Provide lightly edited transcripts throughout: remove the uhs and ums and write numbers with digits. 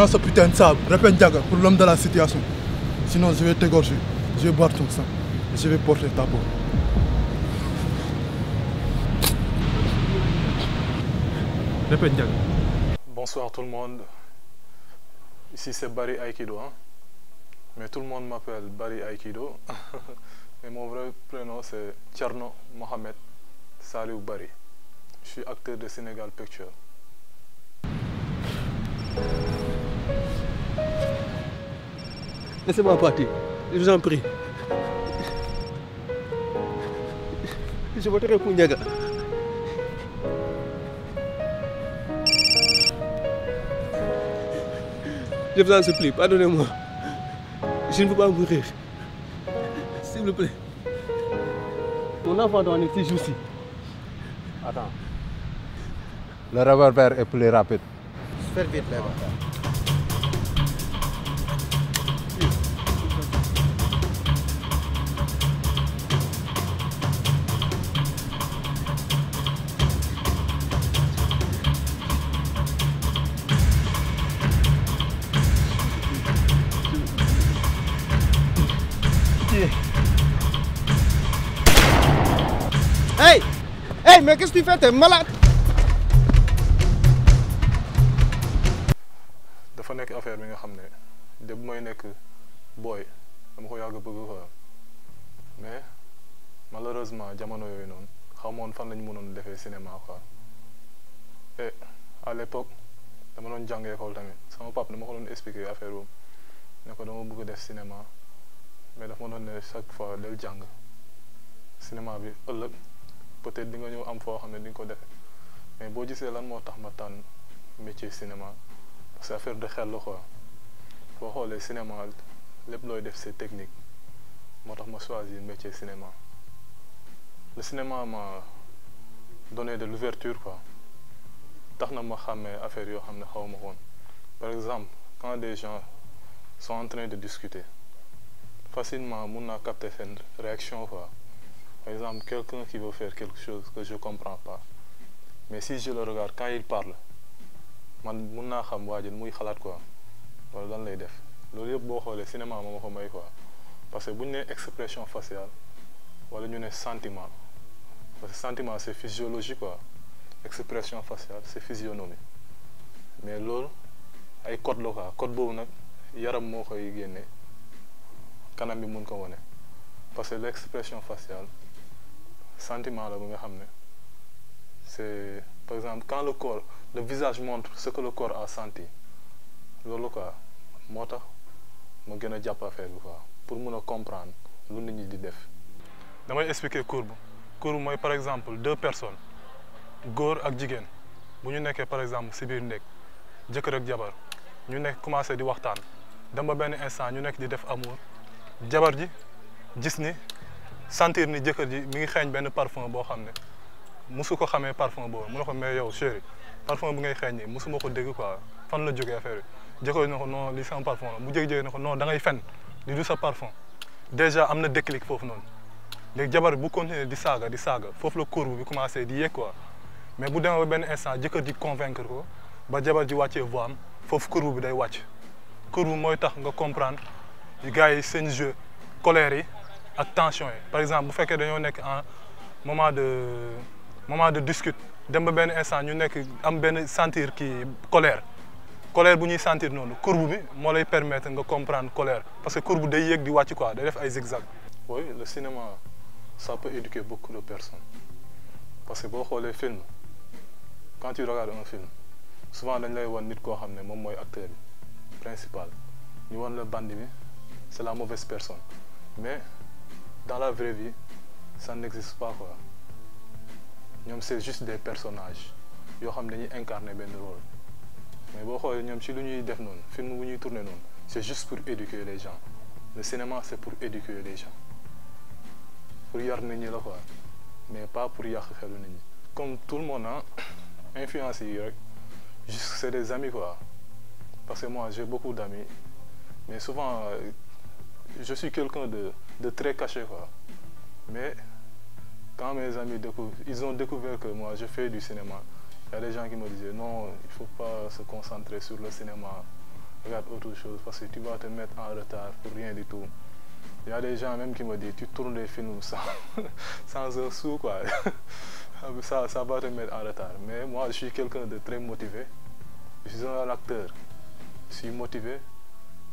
Prends ce putain de sable, répète Diaga pour l'homme de la situation. Sinon je vais t'égorger, je vais boire ton sang et je vais porter ta peau. Répète Diaga. Bonsoir tout le monde. Ici c'est Barry Aikido, hein? Mais tout le monde m'appelle Barry Aikido. Mais mon vrai prénom c'est Thierno Mohamed Saliou Barry. Je suis acteur de Sénégal Pictures. Laissez-moi partir, je vous en prie. Je voterai pour Ndiaga. Je vous en supplie, pardonnez-moi. Je ne veux pas mourir. S'il vous plaît. Mon enfant doit en être ici. Attends. Le revolver est plus rapide. Faire vite là-bas. Hey! Hey, mais qu'est-ce que tu fais? T'es malade? dafa nekk affaire bi nga xam ne de bu may nekk booy dama ko yàgg bëgg quoi mais malheureusement jamono yooyu noonu xamoon fan lañu mënoon defee cinéma quoi et à l'époque dama doon jàng école tamit sama papa dama ko doon expliquer affaire boobu ne ko dama bëgg def cinéma mais dafa ma doon ne chaque fois del jàng cinéma bi ëllëg peut-être di nga ñëw am foo xam ne di nga ko defee mais boo gisee lan moo tax ma tànn métier cinéma c'est affaire de xel la quoi boo xoolee cinéma lépp looy def c'est technique moo tax ma choisir métier cinéma le cinéma m'a donné de l'ouverture quoi tax na ma xàmmee affaire yoo xam ne xaw ma woon par exemple quand des gens sont en train de discuter facilement mun naa capter seen réaction quoi par exemple quelqu'un qui veut faire quelque chose que je comprends pas mais si je le regarde quand il parle man mun naa xam waa ji muy xalaat quoi wala lan lay def loolu yëpp boo xoolee cinéma moo ma ko may quoi parce que bu ñu nee expression faciale wala ñu ne sentiment parce que sentiment c'est physiologie quoi expression faciale c'est physionomie mais loolu ay code la quoi code boobu nag yaram moo koy génne kanam bi mun ko wane parce que l'expression faciale sentiment la bu nga xam ne c'est par exemple quand le visage montre ce que le corps a senti loolu quoi moo tax ma gën a jàpp affaire bi quoi pour mun a comprendre lu nit ñi di def. damay expliquer courbe mooy par exemple deux personnes góor ak jigéen bu ñu nekkee par exemple ci biir néeg jëkkër ak jabar ñu nekk commencé di waxtaan dem ba benn instant ñu nekk di def amour jabar ji gis ni sentir ni jëkkër ji mi ngi xeeñ benn parfum boo xam ne musu ko xamee parfum boobu mu ne ko mais yow chéri parfum bi ngay xeeñ ni musuma ko dégg quoi fan la jógee affaire bi jëkkër ne ko non li sama parfum la mu jékki-jékki ne ko non da ngay fen li du sa parfum déjà am na déclic foofu noonu léegi jabar bu continuer di saaga foofu la courbe bi commencé di yéeg quoi mais bu demee ba benn instant jëkkër ji convaincre ko ba jabar ji wàccee voix am foofu courbe bi day wàcc courbe mooy tax nga comprendre gars yi seen jeu colère yi ak tension yi par exemple bu fekkee dañoo nekk en moment de discute dem ba benn instant ñu nekk am benn sentir kii colère bu ñuy sentir noonu courbe bi moo lay permettre nga comprendre colère parce que courbe day yéeg di wàcc quoi day def ay zigzag. oui le cinéma ça peut éduquer beaucoup de personnes parce que boo xoolee film quand tu regardes un film souvent dañ lay wan nit koo xam ne moom mooy acteur bi principal ñu wan la bandi bi c'est la mauvaise personne mais dans la vraie vie ça n'existe pas quoi ñoom c'est juste des personnages yoo xam ne dañuy incarner benn rôle mais boo xoolee ñoom ci lu ñuy def noonu film bu ñuy tourner noonu c'est juste pour éduquer les gens le cinéma c'est pour éduquer les gens pour yar nit ñi la quoi mais pas pour yàq xelu nit ñi comme tout le monde ah influence yi rek juste c'est des amis quoi parce que moi j'ai beaucoup d'amis mais souvent je suis quelqu'un de très caché quoi mais quand mes amis ils ont découvert que moi je fais du cinéma il y a des gens qui me disaient non il faut pas se concentrer sur le cinéma regarde autre chose parce que tu vas te mettre en retard pour rien du tout. Il y a des gens même qui me disent tu tournes des films sans un sou quoi. Ça va te mettre en retard. Mais moi je suis quelqu'un de très motivé. Je suis un acteur. Je suis motivé.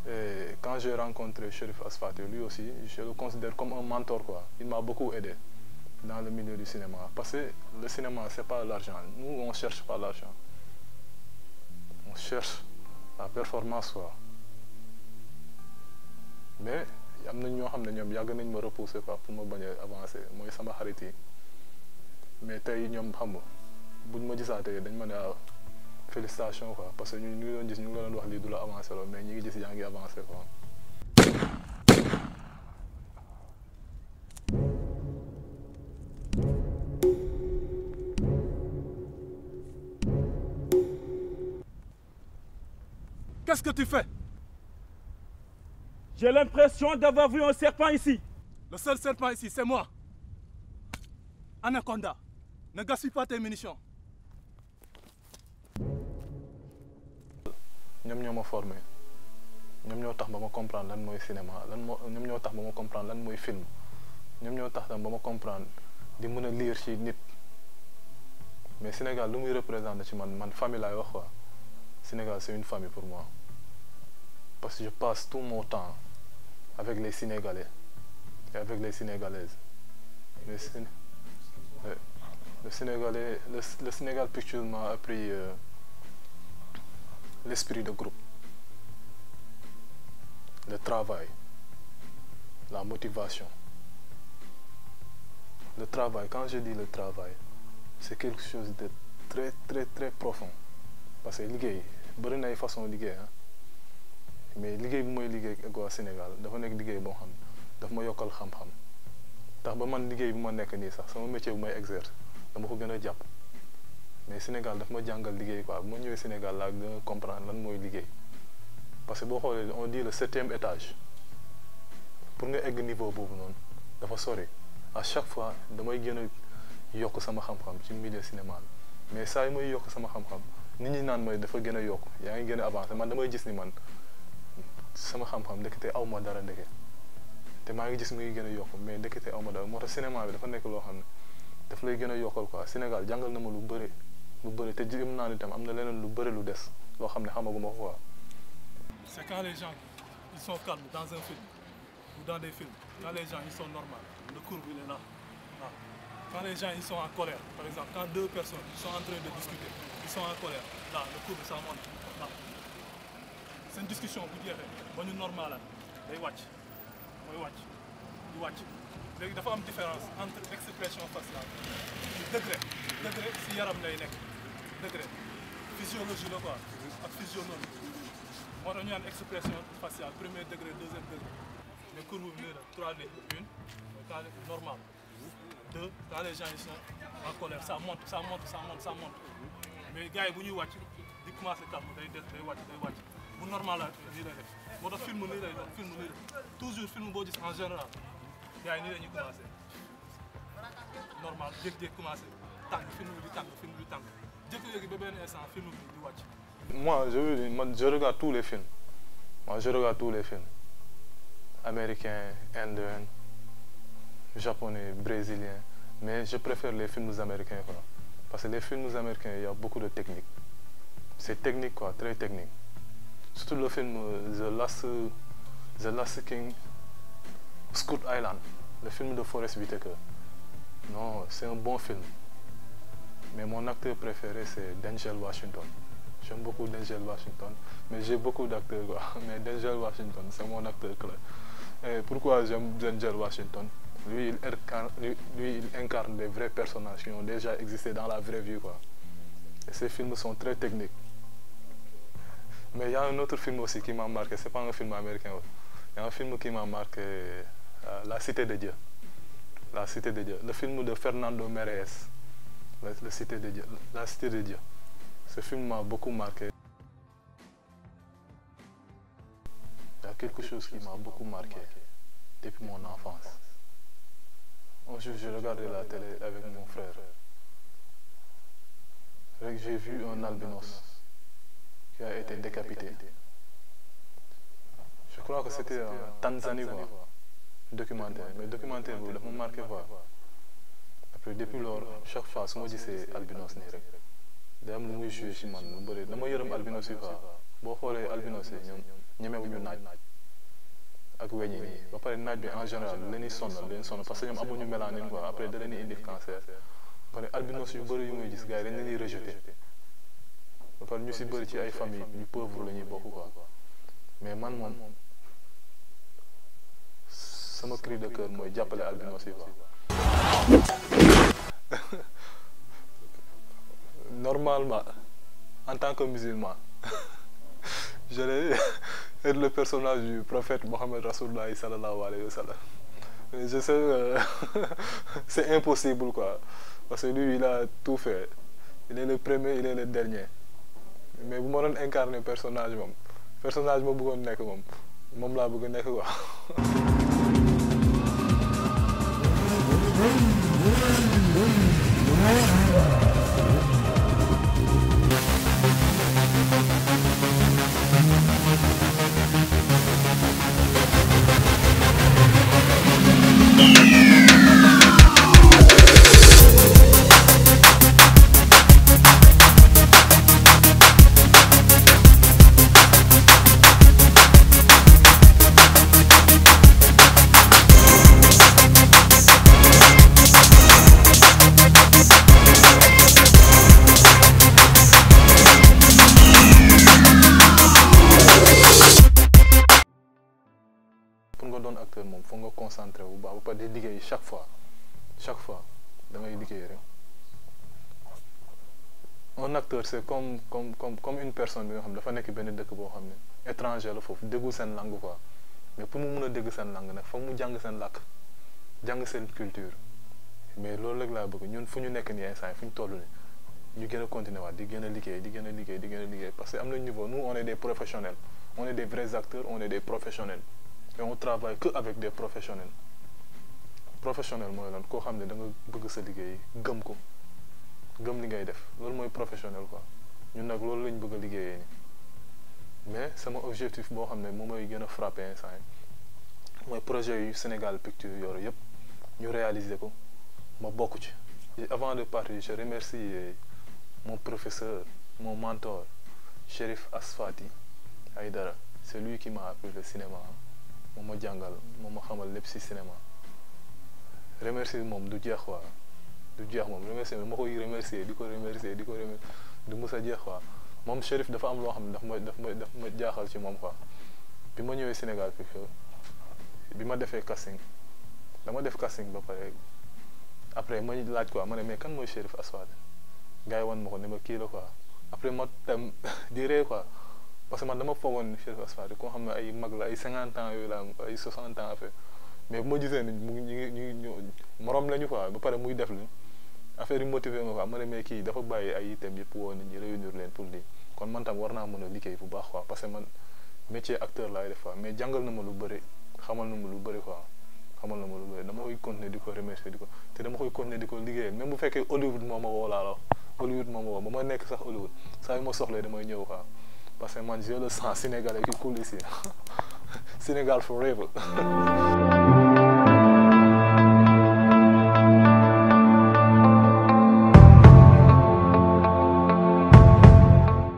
Et quand j'ai rencontré Cherif Asfaty, lui aussi, je le considère comme un mentor quoi. Il m'a beaucoup aidé dans le milieu du cinéma. Parce que le cinéma c'est pas l'argent. Nous on cherche pas l'argent. On cherche la performance quoi. Mais am na ñoo xam ne ñoom yàgg nañ ma repousser quoi pour ma bañ a avancer mooy sama xarit yi mais tey ñoom xam nga buñ ma gisaatee dañ ma ne félicitations quoi parce que ñu ngi doon gis ñu ngi la doon wax lii du la avancer lool mais ñi ngi gis yaa ngi avancer quoi. Qu'est-ce que tu fais? J'ai l'impression d'avoir vu un serpent ici. Le seul serpent ici, c'est moi. Anaconda, ne gaspille pas tes munitions. ñoom ñoo ma formé ñoom ñoo tax ba ma comprendre lan mooy cinéma ñoom ñoo tax ba ma comprendre lan mooy film ñoom ñoo tax tam ba ma comprendre di mën a lire ci nit mais Sénégal lu muy représenter ci man famille laay wax quoi Sénégal c'est une famille pour moi parce que je passe tout mon temps avec les Sénégalais et avec les Sénégalaises. Le Sénégal Pictures m'a appris l'esprit de groupe, le travail, la motivation. Le travail, quand je dis le travail, c'est quelque chose de très très très profond parce que liggéey bëri na ay façon liggéey mais liggéey bu mooy liggéey ak waa Sénégal dafa nekk liggéey boo xam daf ma yokkal xam-xam tax ba man liggéey bu ma nekk nii sax sama métier bu may exercer dama ko gën a jàpp mais Sénégal daf ma jàngal liggéey quoi bu ma ñëwee Sénégal laa gën a comprendre lan mooy liggéey parce que boo xoolee on dit le 7e étage pour nga egg niveau boobu noonu dafa sori à chaque fois damay gën a yokk sama xam-xam ci milieu cinéma mais saa yi may yokk sama xam-xam nit ñi naan mooy dafa gën a yokk yaa ngi gën a avancé man damay gis ni man sama xam-xam ndekete aw ma dara ndeke te maa ngi gis muy gën a yokk mais ndekete aw ma dara moo tax cinéma bi dafa nekk loo xam ne daf lay gën a yokkal quoi Sénégal jàngal na ma lu bëri te jëm naa ni tam am na leneen lu bëri lu des loo xam ne xamaguma ko quoi. C'est quand les gens ils sont calmes dans un film ou dans des films, quand les gens ils sont normaux, le courbe il est là. Ah. Quand les gens ils sont en colère, par exemple, quand deux personnes sont en train de discuter, ils sont en colère, là le courbe ça monte. Là. C'est une discussion bu jeexee ba ñu normal la day wàcc mooy wàcc di wàcc léegi dafa am différence entre expression faciale degré si yaram lay nekk degré physiologie la quoi ak physionomie moo tax ñu naan expression faciale premier degré deuxième degré mais courbe bi nii la 3 D 1 quand normal 2 quand les gens ils sont en colère ça monte mais gars yi bu ñuy wàcc di commencer calme day wàcc bu normal la nii lay def moo tax film nii lay doon film nii la toujours film boo gis en général gars yi nii la ñuy commencer normal jékki-jékki commencer tàng film bi di tàng jékki-jékki ba benn instant film bi di wàcc. Moi je regarde tous les films américains, indiens, japonais, brésiliens mais je préfère les films américains quoi parce que les films américains il y a beaucoup de technique c'est technique quoi très technique. Surtout le film The Last King, Scout Island, le film de Forest Whitaker. Non, c'est un bon film. Mais mon acteur préféré, c'est Denzel Washington. J'aime beaucoup Denzel Washington, mais j'ai beaucoup d'acteurs, quoi. Mais Denzel Washington, c'est mon acteur clair. Et pourquoi j'aime Denzel Washington? Lui, il incarne des vrais personnages qui ont déjà existé dans la vraie vie, quoi. Et ces films sont très techniques. Mais il y a un autre film aussi qui m'a marqué, c'est pas un film américain. Il y a un film qui m'a marqué, La Cité de Dieu. La Cité de Dieu. Le film de Fernando Meirelles, La Cité de Dieu. La Cité de Dieu. Ce film m'a beaucoup marqué. Il y a quelque chose qui m'a beaucoup marqué depuis mon enfance. Un jour, je regardais la télé avec mon frère. J'ai vu un albinos qui a été décapité. que c'était Tanzanie quoi documentaire mais documentaire boobu dafa ma marqué quoi après depuis loolu chaque fois su ma gisee albinos nii rek day am lu muy joué ci man lu bëri dama yërëm albinos yi quoi boo xoolee albinos yi ñoom ñemewuñu naaj ak weñ yi nii ba pare naaj bi en général leen sonal parce que ñoom amuñu mélanine quoi après da leen di indi cancer ba pare albinos yu bëri yu muy gis gars yi dañ leen di rejeté ba pare ñu si bëri ci ay famille ñu pauvre la ñuy bokk quoi mais man moom sama cri de cœur mooy jàppale albinos yi quoi. Normalement en tant que musulman je vais être le personnage du prophète Mohammed Rasulullah sallallahu alayhi wa sallam mais je sais c'est impossible quoi parce que lui il a tout fait il est le premier il est le dernier mais bu ma doon incarner personnage ma bëggoon nekk moom laa bëgg nekk quoi. Moom foog nga concentré bu baax ba pare di liggéey chaque fois da ngay liggéey rek un acteur c'est comme une personne bi nga xam dafa nekk benn dëkk boo xam ne étranger la foofu déggul seen langue quoi mais pour mu mun a dégg seen langue nag foog mu jàng seen làkk jàng seen culture mais loolu rek laa bëgg ñun fu ñu nekk nii instant fu ñu toll nii ñu gën a continuer waat di gën a liggéey parce que am na niveau nous on est des professionnels on est des vrais acteurs on est des professionnels. Et on travaille que avec des professionnels mooy lan koo xam ne da nga bëgg sa liggéey gëm ko gëm li ngay def loolu mooy professionnel quoi ñun nag loolu lañ bëgg a liggéeyee ni mais sama objectif boo xam ne moom mooy gën a frappé instant yi mooy projet yu Sénégal Pictures yooyu yëpp ñu réaliser ko ma bokk ci. Et avant de partir je remercie mon professeur mon mentor Chérif Asfati Aïdara c'est lui qui m'a appris le cinéma. moom ma jàngal moom ma xamal lépp ci cinéma remercier moom du jeex quoi du jeex moom remercier ma koy remercier di ko remercier du mës a jeex quoi moom Chérif dafa am loo xam ne daf ma jaaxal ci moom quoi bi ma ñëwee Sénégal bi ma defee casting dama def casting ba pare après ma laaj quoi ma ne mais kan mooy Chérif Asfati gars yi wan ma ko ne ma kii la quoi après ma dem di ree quoi parce que man dama foogoon Chérif Asfati koo xam ne ay mag la ay 50 ans yooyu la am ay 60 ans affaire mais bu ma gisee ni ñu morom lañu quoi ba pare muy def li affaire yi motivé ma quoi ma ne mais kii dafa bàyyi ay itam yëpp woo nit ñi réunir leen pour lii kon man tam war naa mën a liggéey bu baax quoi parce que man métier acteur laay def quoi mais jàngal na ma lu bëri xamal na ma lu bëri quoi xamal na ma lu bëri dama koy continuer di ko remercier di ko te dama koy continuer di ko liggéeyal même bu fekkee Hollywood moo ma woo laa la Hollywood moo ma woo ba ma nekk sax Hollywood saa yu ma soxlee damay ñëw quoi parce que man j'ai le sang sénégalais qui coule ici Sénégal forever